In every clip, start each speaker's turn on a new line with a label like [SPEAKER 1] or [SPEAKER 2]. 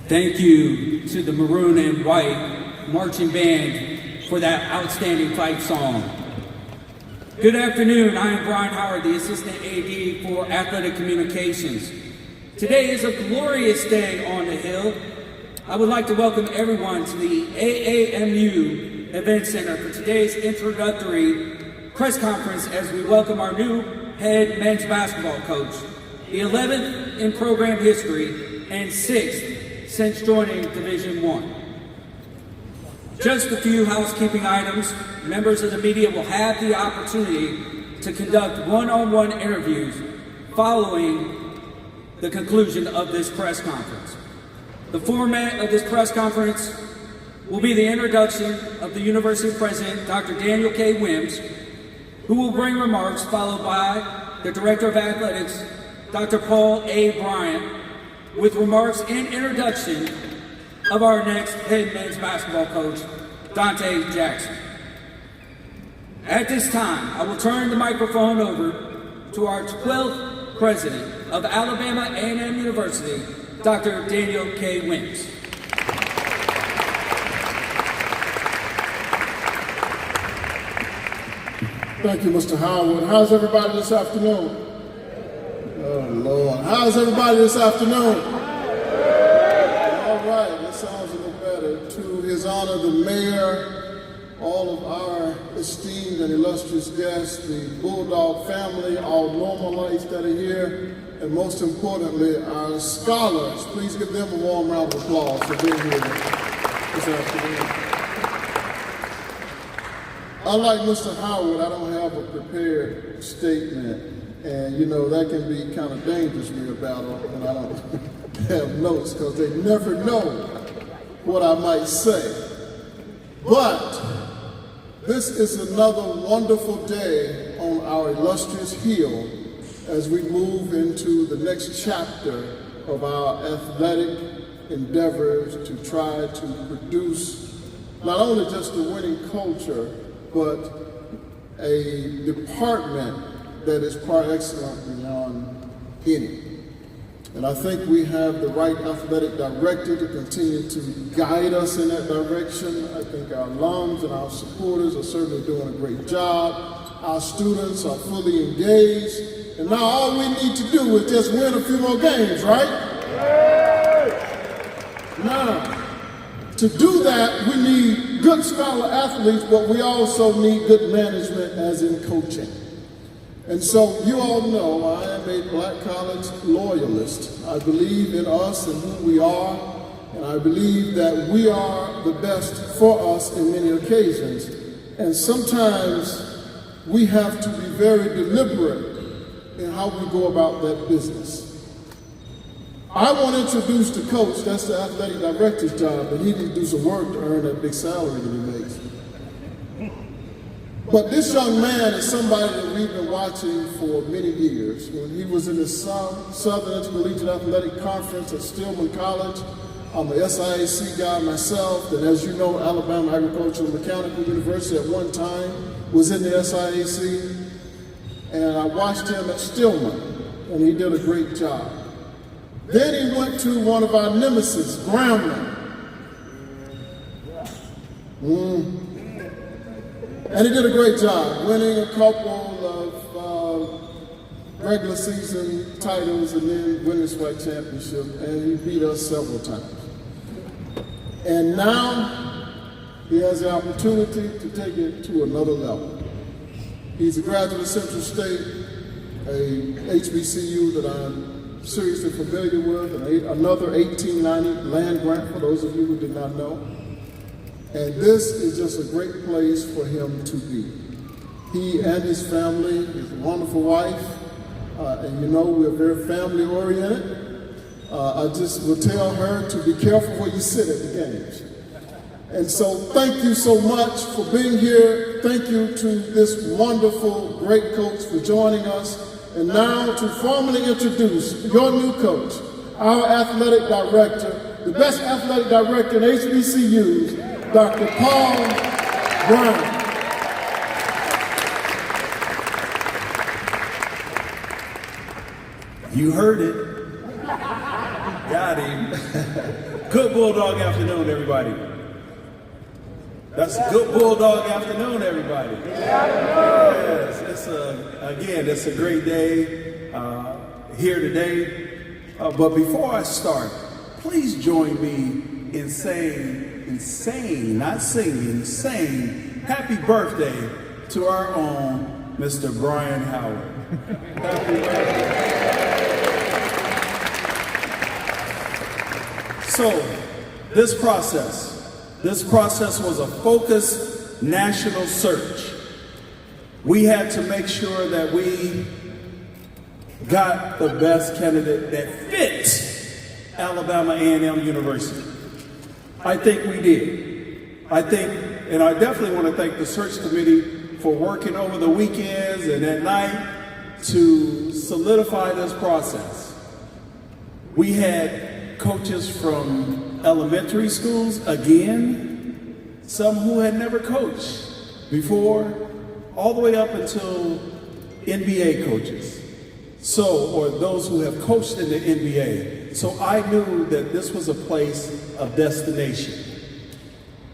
[SPEAKER 1] Thank you to the Maroon and White Marching Band for that outstanding fight song. Good afternoon, I am Brian Howard, the Assistant AD for Athletic Communications. Today is a glorious day on the Hill. I would like to welcome everyone to the AAMU Event Center for today's introductory press conference as we welcome our new head men's basketball coach, the 11th in program history and 6th since joining Division I. Just a few housekeeping items. Members of the media will have the opportunity to conduct one-on-one interviews following the conclusion of this press conference. The format of this press conference will be the introduction of the University President, Dr. Daniel K. Wims, who will bring remarks, followed by the Director of Athletics, Dr. Paul A. Bryant, with remarks and introduction of our next head men's basketball coach, Dante Jackson. At this time, I will turn the microphone over to our 12th President of Alabama A&M University, Dr. Daniel K. Wims.
[SPEAKER 2] Thank you, Mr. Howard. How's everybody this afternoon? Oh, Lord. How's everybody this afternoon? All right, that sounds a little better. To His Honor, the Mayor, all of our esteemed and illustrious guests, the Bulldog family, all normalites that are here, and most importantly, our scholars. Please give them a warm round of applause for being here this afternoon. Unlike Mr. Howard, I don't have a prepared statement, and you know, that can be kind of dangerous when you're about when I don't have notes, because they never know what I might say. But this is another wonderful day on our illustrious hill as we move into the next chapter of our athletic endeavors to try to produce not only just a winning culture, but a department that is par excellence beyond any. And I think we have the right athletic director to continue to guide us in that direction. I think our alums and our supporters are certainly doing a great job. Our students are fully engaged. And now all we need to do is just win a few more games, right? Now, to do that, we need good scholar athletes, but we also need good management as in coaching. And so you all know I am a Black college loyalist. I believe in us and who we are, and I believe that we are the best for us in many occasions. And sometimes we have to be very deliberate in how we go about that business. I want to introduce the coach. That's the athletic director's job, and he needs to do some work to earn that big salary that he makes. But this young man is somebody that we've been watching for many years. When he was in the Southern Intercollegiate Athletic Conference at Stillman College, I'm a SIAC guy myself, and as you know, Alabama Agricultural Mechanical University at one time was in the SIAC, and I watched him at Stillman, and he did a great job. Then he went to one of our nemesis, Grambling. And he did a great job, winning a couple of regular season titles and then winning the SWAC championship, and he beat us several times. And now he has the opportunity to take it to another level. He's a graduate of Central State, a HBCU that I'm seriously familiar with, and another 1890 land grant for those of you who did not know. And this is just a great place for him to be. He and his family, his wonderful wife, and you know we're very family oriented. I just will tell her to be careful where you sit at the games. And so thank you so much for being here. Thank you to this wonderful, great coach for joining us. And now to formally introduce your new coach, our athletic director, the best athletic director in HBCUs, Dr. Paul Bryant.
[SPEAKER 3] You heard it. Got him. Good Bulldog afternoon, everybody. That's a good Bulldog afternoon, everybody. Yes, it's a great day here today. But before I start, please join me in saying, not singing, saying happy birthday to our own Mr. Brian Howard. Happy birthday. So, this process was a focused national search. We had to make sure that we got the best candidate that fits Alabama A&M University. I think we did. And I definitely want to thank the search committee for working over the weekends and at night to solidify this process. We had coaches from elementary schools, again, some who had never coached before, all the way up until NBA coaches. Or those who have coached in the NBA. So I knew that this was a place of destination.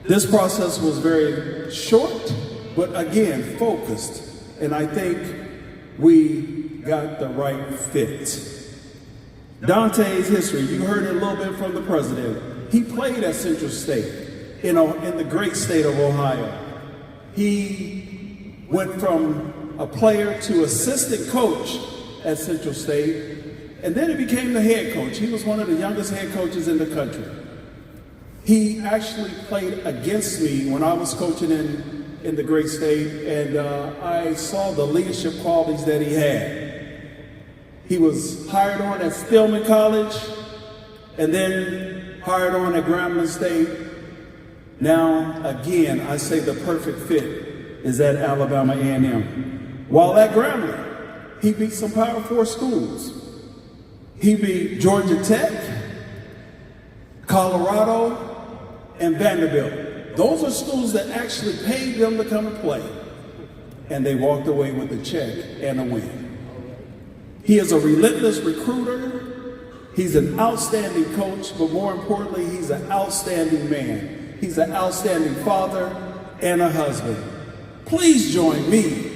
[SPEAKER 3] This process was very short, but again, focused. And I think we got the right fit. Dante's history, you heard it a little bit from the president. He played at Central State in the great state of Ohio. He went from a player to assistant coach at Central State, and then he became the head coach. He was one of the youngest head coaches in the country. He actually played against me when I was coaching in the great state, and I saw the leadership qualities that he had. He was hired on at Stillman College, and then hired on at Grambling State. Now, again, I say the perfect fit is at Alabama A&M. While at Grambling, he beat some Power 4 schools. He beat Georgia Tech, Colorado, and Vanderbilt. Those are schools that actually paid them to come and play. And they walked away with a check and a win. He is a relentless recruiter. He's an outstanding coach, but more importantly, he's an outstanding man. He's an outstanding father and a husband. Please join me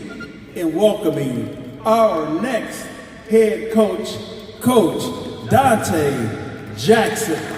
[SPEAKER 3] in welcoming our next head coach, Coach Dante Jackson.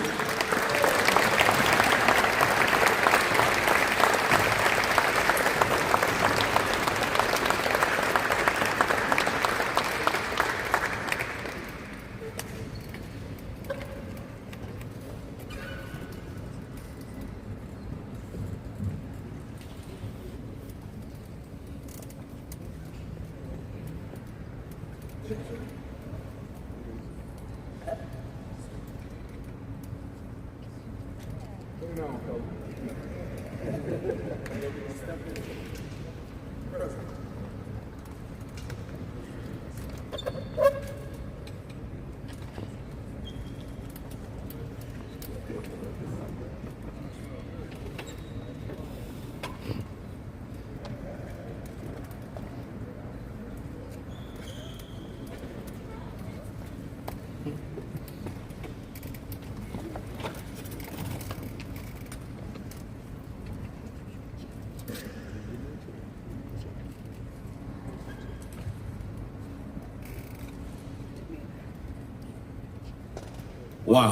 [SPEAKER 4] Wow.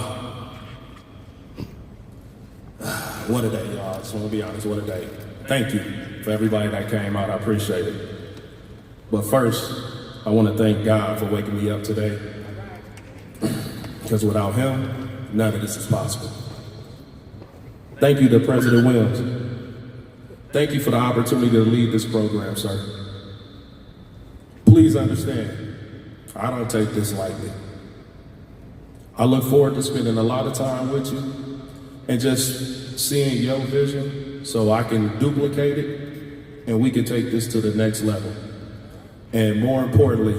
[SPEAKER 4] What a day, y'all. I just want to be honest, what a day. Thank you for everybody that came out. I appreciate it. But first, I want to thank God for waking me up today. Because without him, none of this is possible. Thank you to President Williams. Thank you for the opportunity to lead this program, sir. Please understand, I don't take this lightly. I look forward to spending a lot of time with you and just seeing your vision so I can duplicate it and we can take this to the next level. And more importantly,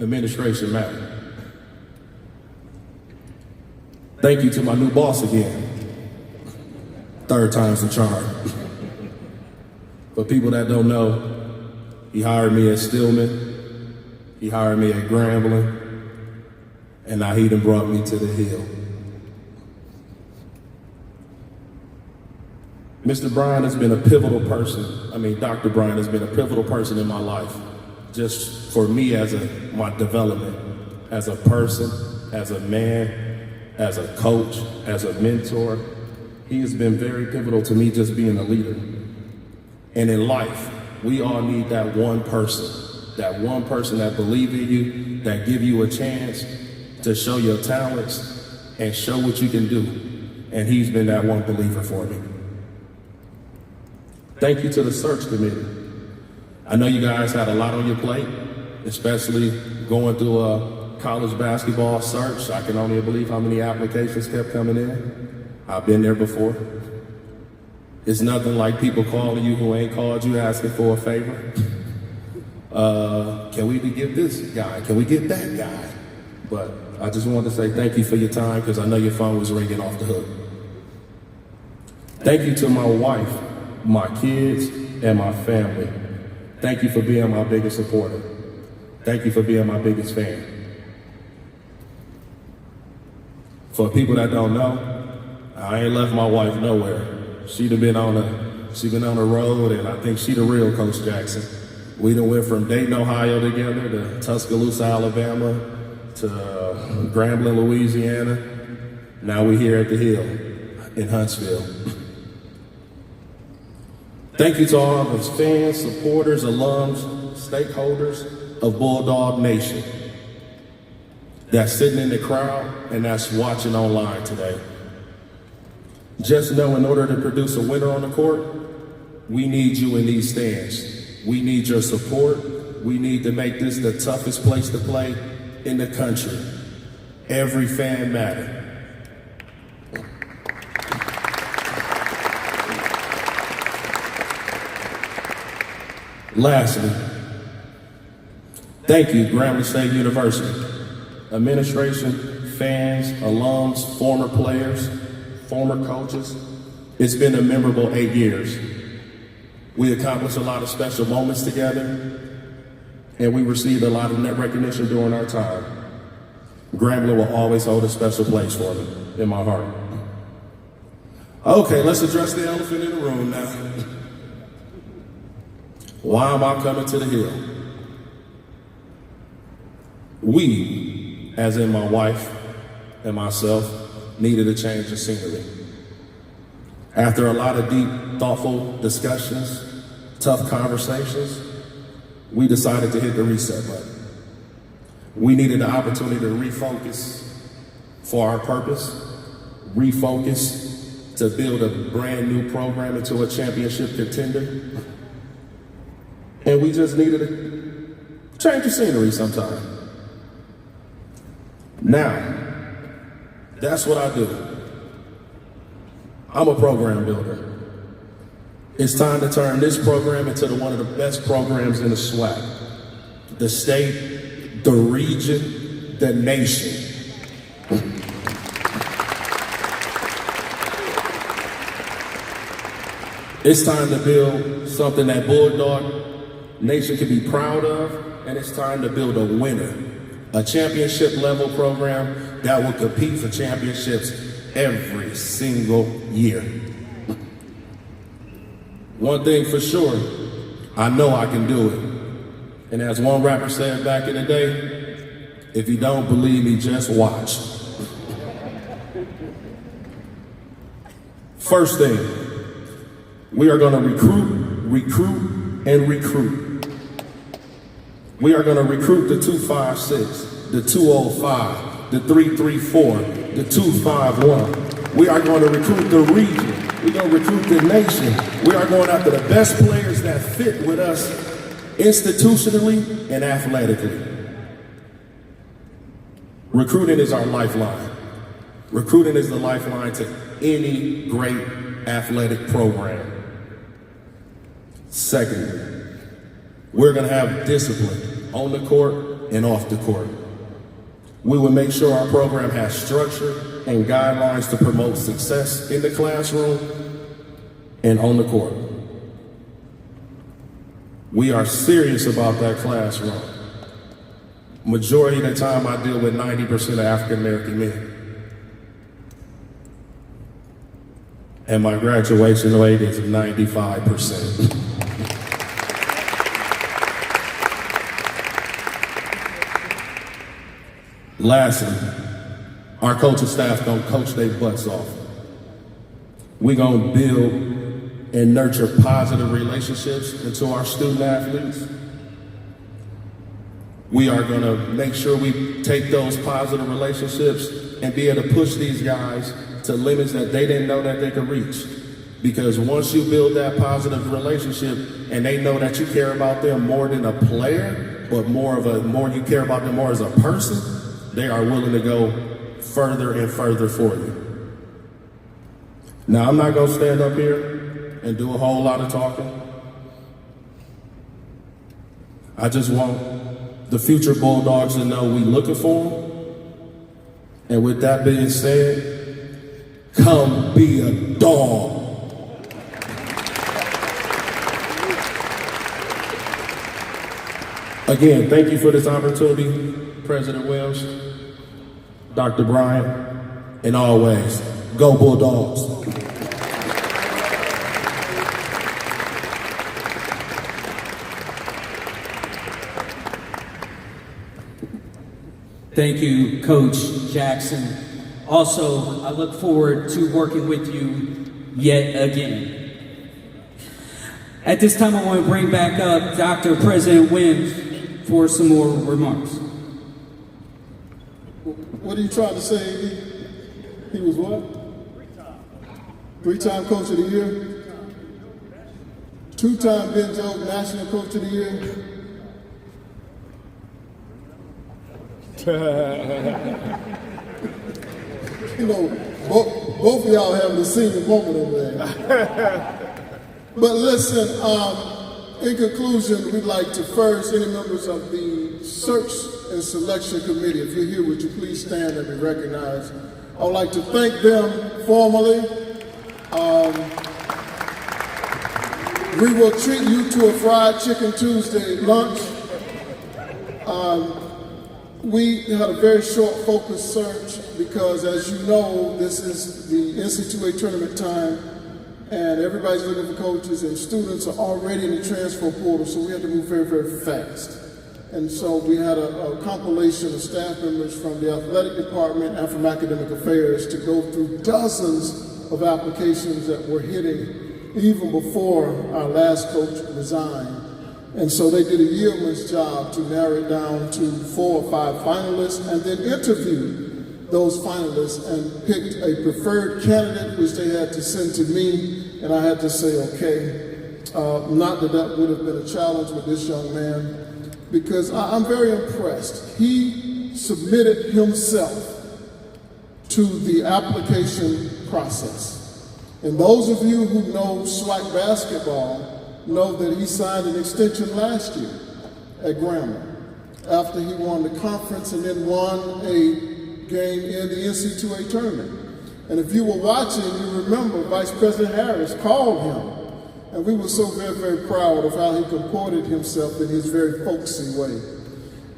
[SPEAKER 4] administration matters. Thank you to my new boss again. Third time's the charm. For people that don't know, he hired me at Stillman. He hired me at Grambling. and now he done brought me to the hill. Mr. Bryan has been a pivotal person. Dr. Bryan has been a pivotal person in my life, just for me as my development, as a person, as a man, as a coach, as a mentor. He has been very pivotal to me just being a leader. And in life, we all need that one person that believe in you, that give you a chance to show your talents and show what you can do. And he's been that one believer for me. Thank you to the search committee. I know you guys had a lot on your plate, especially going through a college basketball search. I can only believe how many applications kept coming in. I've been there before. It's nothing like people calling you who ain't called you asking for a favor. Can we get this guy? Can we get that guy? But I just wanted to say thank you for your time, because I know your phone was ringing off the hook. Thank you to my wife, my kids, and my family. Thank you for being my biggest supporter. Thank you for being my biggest fan. For people that don't know, I ain't left my wife nowhere. She been on the road, and I think she the real Coach Jackson. We done went from Dayton, Ohio together to Tuscaloosa, Alabama, to Grambling, Louisiana. Now we're here at the Hill in Huntsville. Thank you to all of us fans, supporters, alums, stakeholders of Bulldog Nation that's sitting in the crowd and that's watching online today. Just know, in order to produce a winner on the court, we need you in these stands. We need your support. We need to make this the toughest place to play in the country. Every fan matters. Lastly, thank you, Grambling State University, administration, fans, alums, former players, former coaches. It's been a memorable 8 years. We accomplished a lot of special moments together, and we received a lot of net recognition during our time. Grambling will always hold a special place for me in my heart. Okay, let's address the elephant in the room now. Why am I coming to the Hill? We, as in my wife and myself, needed a change of scenery. After a lot of deep, thoughtful discussions, tough conversations, we decided to hit the reset button. We needed the opportunity to refocus for our purpose, refocus to build a brand new program into a championship contender. And we just needed a change of scenery sometime. Now, that's what I do. I'm a program builder. It's time to turn this program into one of the best programs in the SWAC. The state, the region, the nation. It's time to build something that Bulldog Nation can be proud of, and it's time to build a winner. A championship level program that will compete for championships every single year. One thing for sure, I know I can do it. And as one rapper said back in the day, if you don't believe me, just watch. First thing, we are going to recruit, and recruit. We are going to recruit the 256, the 205, the 334, the 251. We are going to recruit the region. We're going to recruit the nation. We are going after the best players that fit with us institutionally and athletically. Recruiting is our lifeline. Recruiting is the lifeline to any great athletic program. Secondly, we're going to have discipline on the court and off the court. We will make sure our program has structure and guidelines to promote success in the classroom and on the court. We are serious about that classroom. Majority of the time I deal with 90% of African American men. And my graduation rate is 95%. Lastly, our coaching staff gonna coach their butts off. We gonna build and nurture positive relationships into our student athletes. We are gonna make sure we take those positive relationships and be able to push these guys to limits that they didn't know that they could reach. Because once you build that positive relationship and they know that you care about them more than a player, but more you care about them more as a person, they are willing to go further and further for you. Now, I'm not gonna stand up here and do a whole lot of talking. I just want the future Bulldogs to know we looking for them. And with that being said, come be a dog. Again, thank you for this opportunity, President Wells, Dr. Bryant, and always, go Bulldogs.
[SPEAKER 1] Thank you, Coach Jackson. Also, I look forward to working with you yet again. At this time, I want to bring back up Dr. President Wims for some more remarks.
[SPEAKER 2] What are you trying to say? He was what? Three-time Coach of the Year? Two-time Ben Jones National Coach of the Year? You know, both of y'all having a senior moment over there. But listen, in conclusion, we'd like to first, any members of the Search and Selection Committee, if you're here, would you please stand and be recognized? I would like to thank them formally. We will treat you to a fried chicken Tuesday lunch. We had a very short focused search because, as you know, this is the NCAA tournament time and everybody's looking for coaches and students are already in the transfer portal, so we had to move very, very fast. And so we had a compilation of staff members from the athletic department and from academic affairs to go through dozens of applications that were hitting even before our last coach resigned. And so they did a yeoman's job to narrow it down to 4 or 5 finalists and then interviewed those finalists and picked a preferred candidate, which they had to send to me, and I had to say, okay. Not that that would have been a challenge with this young man, because I'm very impressed. He submitted himself to the application process. And those of you who know SWAC basketball know that he signed an extension last year at Grambling after he won the conference and then won a game in the NCAA tournament. And if you were watching, you remember Vice President Harris called him. And we were so very, very proud of how he comported himself in his very folksy way.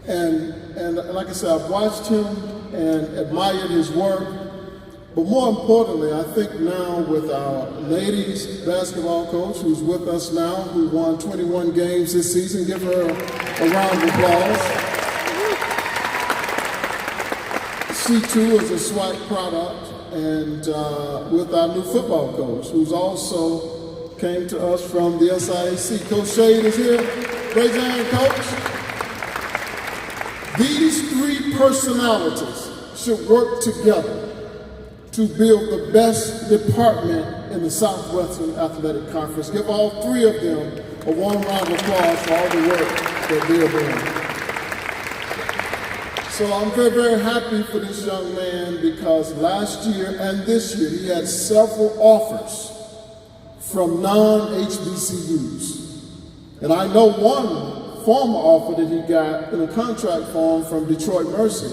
[SPEAKER 2] And like I said, I've watched him and admired his work. But more importantly, I think now with our ladies basketball coach who's with us now, who won 21 games this season, give her a round of applause. She too is a SWAC product, and with our new football coach, who's also came to us from the SIAC. Coach Shade is here. Raise your hand, Coach. These 3 personalities should work together to build the best department in the Southwestern Athletic Conference. Give all 3 of them a warm round of applause for all the work that they're doing. So I'm very, very happy for this young man because last year and this year he had several offers from non-HBCUs. And I know one former offer that he got in a contract form from Detroit Mercy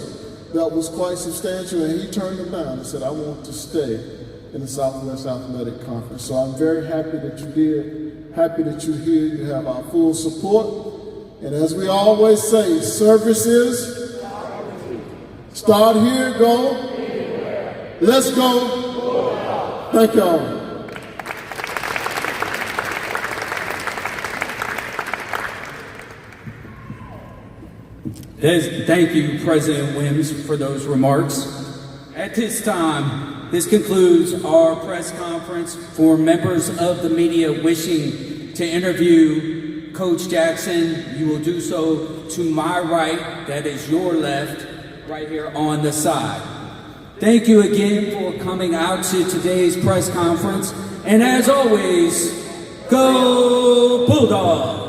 [SPEAKER 2] that was quite substantial, and he turned it down and said, I want to stay in the Southwest Athletic Conference. So I'm very happy that you did, happy that you're here. You have our full support. And as we always say, service is Start here, go. Let's go. Thank y'all.
[SPEAKER 1] Thank you, President Wims, for those remarks. At this time, this concludes our press conference. For members of the media wishing to interview Coach Jackson, you will do so to my right, that is your left, right here on the side. Thank you again for coming out to today's press conference. And as always, go Bulldogs!